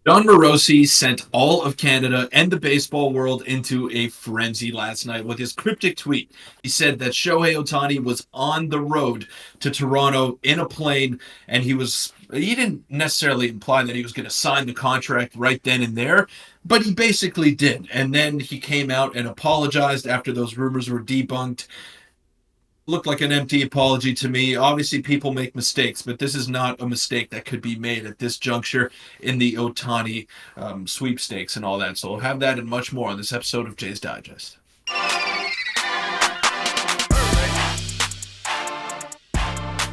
Jon Morosi sent all of Canada and the baseball world into a frenzy last night with his cryptic tweet. He said that Shohei Ohtani was on the road to Toronto in a plane, and he didn't necessarily imply that he was going to sign the contract right then and there, but he basically did. And then he came out and apologized after those rumors were debunked. Looked like an empty apology to me. Obviously, people make mistakes, but this is not a mistake that could be made at this juncture in the Otani sweepstakes and all that. So we'll have that and much more on this episode of Jay's Digest.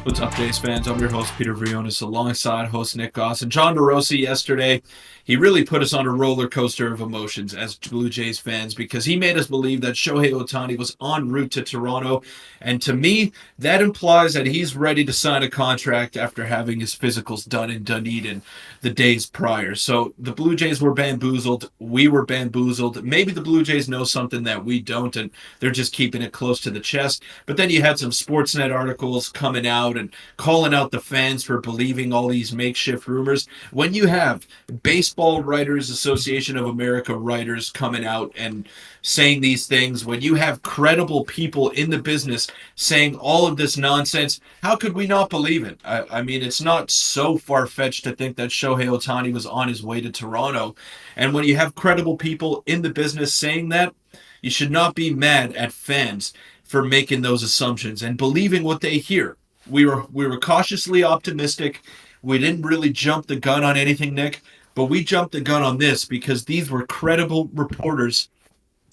What's up, Jays fans? I'm your host, Peter Vryonis, alongside host Nick Gosse. And Jon Morosi yesterday, he really put us on a roller coaster of emotions as Blue Jays fans because he made us believe that Shohei Ohtani was en route to Toronto. And to me, that implies that he's ready to sign a contract after having his physicals done in Dunedin the days prior. So the Blue Jays were bamboozled. We were bamboozled. Maybe the Blue Jays know something that we don't, and they're just keeping it close to the chest. But then you had some Sportsnet articles coming out and calling out the fans for believing all these makeshift rumors. When you have Baseball Writers Association of America writers coming out and saying these things, when you have credible people in the business saying all of this nonsense, how could we not believe it? I mean, it's not so far fetched to think that Shohei Ohtani was on his way to Toronto. And when you have credible people in the business saying that, you should not be mad at fans for making those assumptions and believing what they hear. We were cautiously optimistic. We didn't really jump the gun on anything, Nick, but we jumped the gun on this because these were credible reporters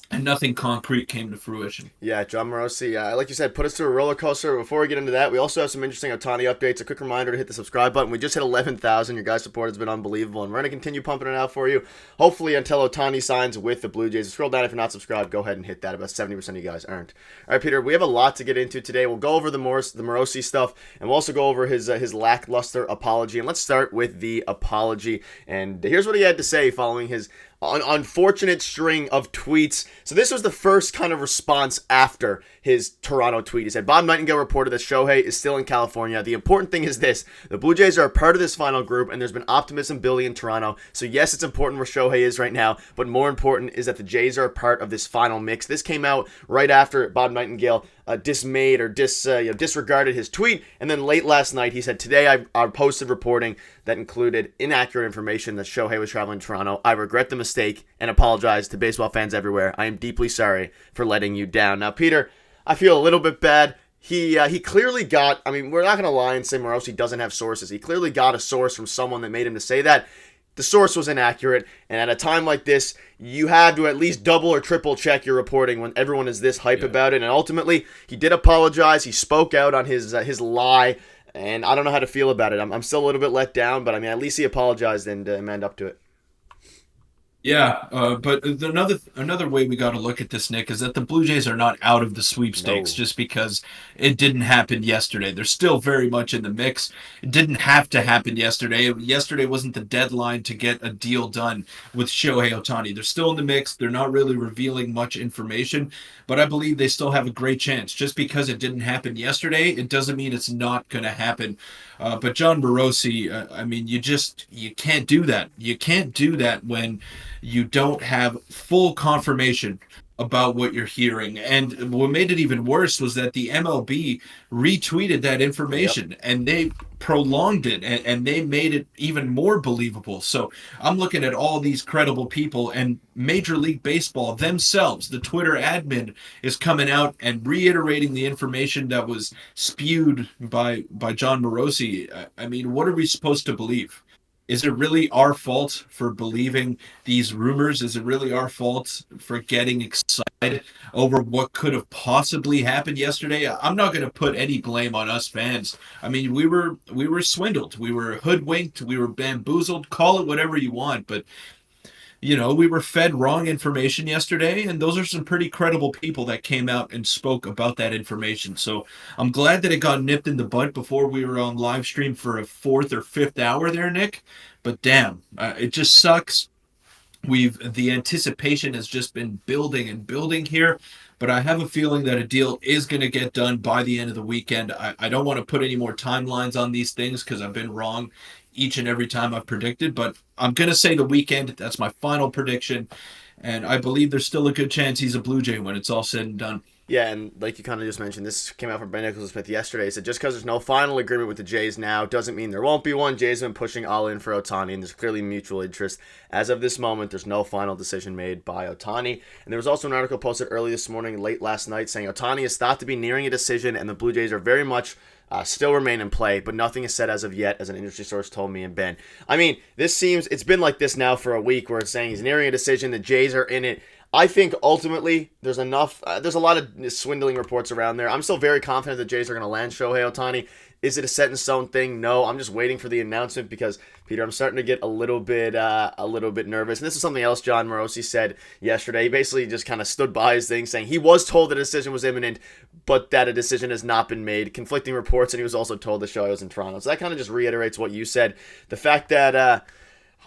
and nothing concrete came to fruition. Yeah, Jon Morosi, like you said, put us through a roller coaster. Before we get into that, we also have some interesting Otani updates. A quick reminder to hit the subscribe button. We just hit 11,000. Your guys' support has been unbelievable, and we're going to continue pumping it out for you, hopefully until Otani signs with the Blue Jays. Scroll down if you're not subscribed. Go ahead and hit that. About 70% of you guys aren't. All right, Peter, we have a lot to get into today. We'll go over the Morosi stuff, and we'll also go over his lackluster apology. And let's start with the apology. And here's what he had to say following his unfortunate string of tweets. So this was the first kind of response after his Toronto tweet. He said, Bob Nightingale reported that Shohei is still in California. The important thing is this. The Blue Jays are a part of this final group, and there's been optimism building in Toronto. So yes, it's important where Shohei is right now, but more important is that the Jays are a part of this final mix. This came out right after Bob Nightingale dismayed or disregarded his tweet. And then late last night, he said, today I posted reporting that included inaccurate information that Shohei was traveling to Toronto. I regret the mistake and apologize to baseball fans everywhere. I am deeply sorry for letting you down. Now, Peter, I feel a little bit bad. He clearly got, I mean, we're not going to lie and say Morosi doesn't have sources. He clearly got a source from someone that made him to say that. The source was inaccurate, and at a time like this, you have to at least double or triple check your reporting when everyone is this hype about it. And ultimately, he did apologize. He spoke out on his lie, and I don't know how to feel about it. I'm still a little bit let down, but I mean, at least he apologized and manned up to it. Yeah, but another way we got to look at this, Nick, is that the Blue Jays are not out of the sweepstakes No. just because it didn't happen yesterday. They're still very much in the mix. It didn't have to happen yesterday. Yesterday wasn't the deadline to get a deal done with Shohei Ohtani. They're still in the mix. They're not really revealing much information, but I believe they still have a great chance. Just because it didn't happen yesterday, it doesn't mean it's not going to happen. But Jon Morosi, I mean, you can't do that. You can't do that when you don't have full confirmation about what you're hearing. And what made it even worse was that the MLB retweeted that Yep. information and they prolonged it and they made it even more believable. So I'm looking at all these credible people and Major League Baseball themselves, the Twitter admin is coming out and reiterating the information that was spewed by Jon Morosi. I mean, what are we supposed to believe? Is it really our fault for believing these rumors? Is it really our fault for getting excited over what could have possibly happened yesterday? I'm not going to put any blame on us fans. I mean, we were swindled, we were hoodwinked, we were bamboozled. Call it whatever you want, but we were fed wrong information yesterday, and those are some pretty credible people that came out and spoke about that information. So I'm glad that it got nipped in the bud before we were on live stream for a fourth or fifth hour there, Nick. But damn, it just sucks. The anticipation has just been building and building here, but I have a feeling that a deal is going to get done by the end of the weekend. I don't want to put any more timelines on these things because I've been wrong each and every time I've predicted, but I'm going to say the weekend. That's my final prediction. And I believe there's still a good chance he's a Blue Jay when it's all said and done. Yeah, and like you kind of just mentioned, this came out from Ben Nicholson-Smith yesterday. He said just because there's no final agreement with the Jays now doesn't mean there won't be one. Jays have been pushing all in for Ohtani, and there's clearly mutual interest. As of this moment, there's no final decision made by Ohtani. And there was also an article posted early this morning, late last night, saying Ohtani is thought to be nearing a decision, and the Blue Jays are very much still remain in play, but nothing is said as of yet, as an industry source told me and Ben. I mean, it's been like this now for a week where it's saying he's nearing a decision, the Jays are in it. I think ultimately there's enough. There's a lot of swindling reports around there. I'm still very confident the Jays are going to land Shohei Ohtani. Is it a set in stone thing? No. I'm just waiting for the announcement because, Peter, I'm starting to get a little bit nervous. And this is something else Jon Morosi said yesterday. He basically just kind of stood by his thing, saying he was told that a decision was imminent, but that a decision has not been made. Conflicting reports, and he was also told the Shohei was in Toronto. So that kind of just reiterates what you said. The fact that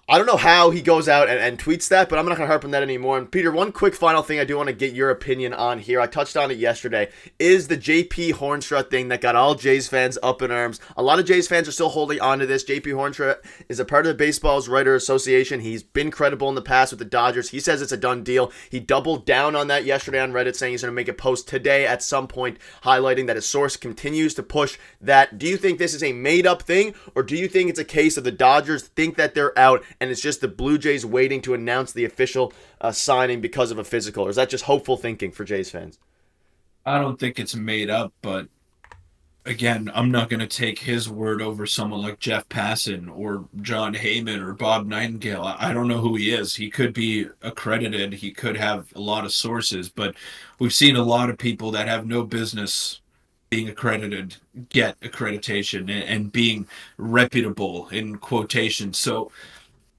I don't know how he goes out and tweets that, but I'm not going to harp on that anymore. And Peter, one quick final thing I do want to get your opinion on here. I touched on it yesterday. Is the JP Hornstrut thing that got all Jays fans up in arms. A lot of Jays fans are still holding on to this. JP Hornstrut is a part of the Baseball's Writer Association. He's been credible in the past with the Dodgers. He says it's a done deal. He doubled down on that yesterday on Reddit, saying he's going to make a post today at some point highlighting that his source continues to push that. Do you think this is a made-up thing, or do you think it's a case of the Dodgers think that they're out and it's just the Blue Jays waiting to announce the official signing because of a physical? Or is that just hopeful thinking for Jays fans? I don't think it's made up, but again, I'm not going to take his word over someone like Jeff Passan or John Heyman or Bob Nightingale. I don't know who he is. He could be accredited. He could have a lot of sources, but we've seen a lot of people that have no business being accredited get accreditation and being reputable in quotation. So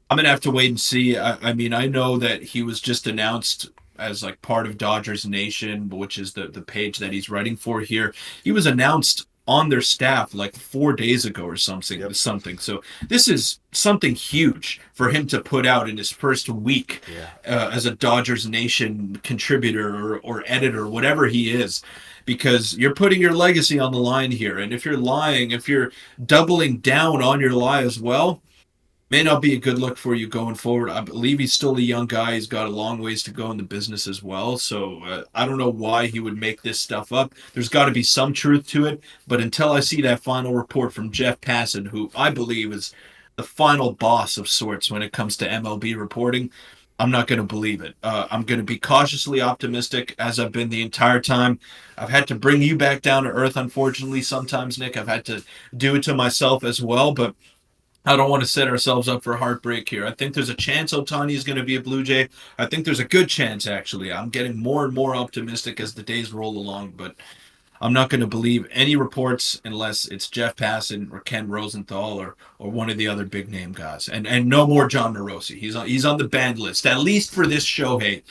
I'm gonna have to wait and see. I mean, I know that he was just announced as like part of Dodgers Nation, which is the page that he's writing for here. He was announced on their staff like 4 days ago or something. Yep. So this is something huge for him to put out in his first week as a Dodgers Nation contributor or editor, whatever he is. Because you're putting your legacy on the line here. And if you're lying, if you're doubling down on your lie as well, may not be a good look for you going forward. I believe he's still a young guy. He's got a long ways to go in the business as well. So I don't know why he would make this stuff up. There's got to be some truth to it. But until I see that final report from Jeff Passan, who I believe is the final boss of sorts when it comes to MLB reporting, I'm not going to believe it. I'm going to be cautiously optimistic, as I've been the entire time. I've had to bring you back down to earth, unfortunately, sometimes, Nick. I've had to do it to myself as well, but I don't want to set ourselves up for heartbreak here. I think there's a chance Ohtani is going to be a Blue Jay. I think there's a good chance, actually. I'm getting more and more optimistic as the days roll along, but I'm not going to believe any reports unless it's Jeff Passan or Ken Rosenthal or one of the other big name guys. And no more Jon Morosi. He's on the banned list, at least for this Shohei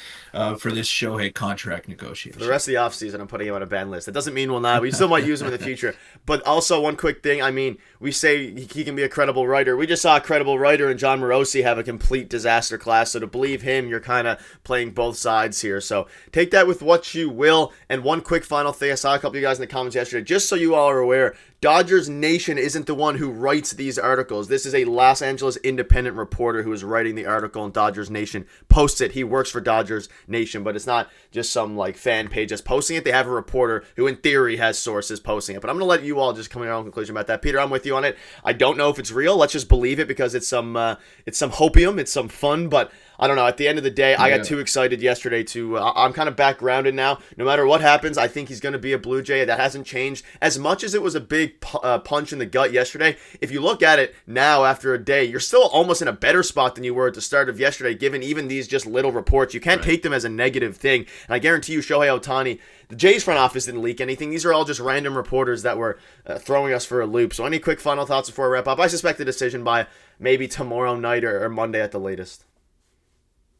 contract negotiation. For the rest of the offseason, I'm putting him on a ban list. That doesn't mean we'll not. We still might use him in the future. But also, one quick thing. I mean, we say he can be a credible writer. We just saw a credible writer and Jon Morosi have a complete disaster class. So to believe him, you're kind of playing both sides here. So take that with what you will. And one quick final thing. I saw a couple of you guys in the comments yesterday. Just so you all are aware, Dodgers Nation isn't the one who writes these articles. This is a Los Angeles independent reporter who is writing the article, and Dodgers Nation posts it. He works for Dodgers Nation, but it's not just some like fan page that's posting it. They have a reporter who in theory has sources posting it. But I'm going to let you all just come to your own conclusion about that. Peter, I'm with you on it. I don't know if it's real. Let's just believe it because it's some hopium. It's some fun, but I don't know. At the end of the day, I got too excited yesterday to. I'm kind of backgrounded now. No matter what happens, I think he's going to be a Blue Jay. That hasn't changed. As much as it was a big punch in the gut yesterday, if you look at it now after a day, you're still almost in a better spot than you were at the start of yesterday, given even these just little reports. You can't take them as a negative thing. And I guarantee you, Shohei Ohtani, the Jays front office didn't leak anything. These are all just random reporters that were throwing us for a loop. So any quick final thoughts before I wrap up? I suspect a decision by maybe tomorrow night or Monday at the latest.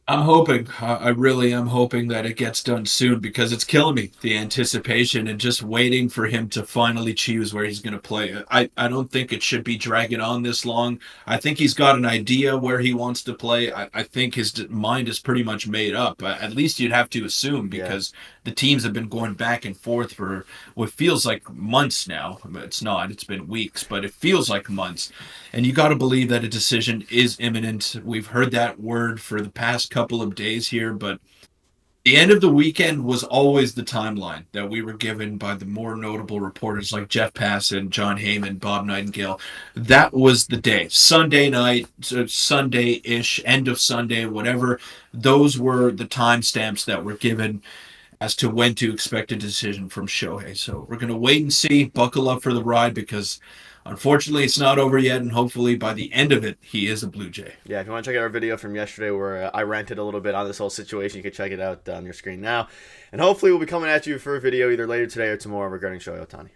I'm hoping. I really am hoping that it gets done soon because it's killing me, the anticipation and just waiting for him to finally choose where he's going to play. I don't think it should be dragging on this long. I think he's got an idea where he wants to play. I think his mind is pretty much made up. At least you'd have to assume Yeah. because the teams have been going back and forth for what feels like months now. It's not, it's been weeks, but it feels like months. And you got to believe that a decision is imminent. We've heard that word for the past couple of days here, but the end of the weekend was always the timeline that we were given by the more notable reporters like Jeff Passan, John Heyman, Bob Nightingale. That was the day. Sunday night, Sunday ish, end of Sunday, whatever. Those were the timestamps that were given as to when to expect a decision from Shohei. So we're going to wait and see, buckle up for the ride because unfortunately it's not over yet. And hopefully by the end of it, he is a Blue Jay. Yeah, if you want to check out our video from yesterday where I ranted a little bit on this whole situation, you can check it out on your screen now. And hopefully we'll be coming at you for a video either later today or tomorrow regarding Shohei Ohtani.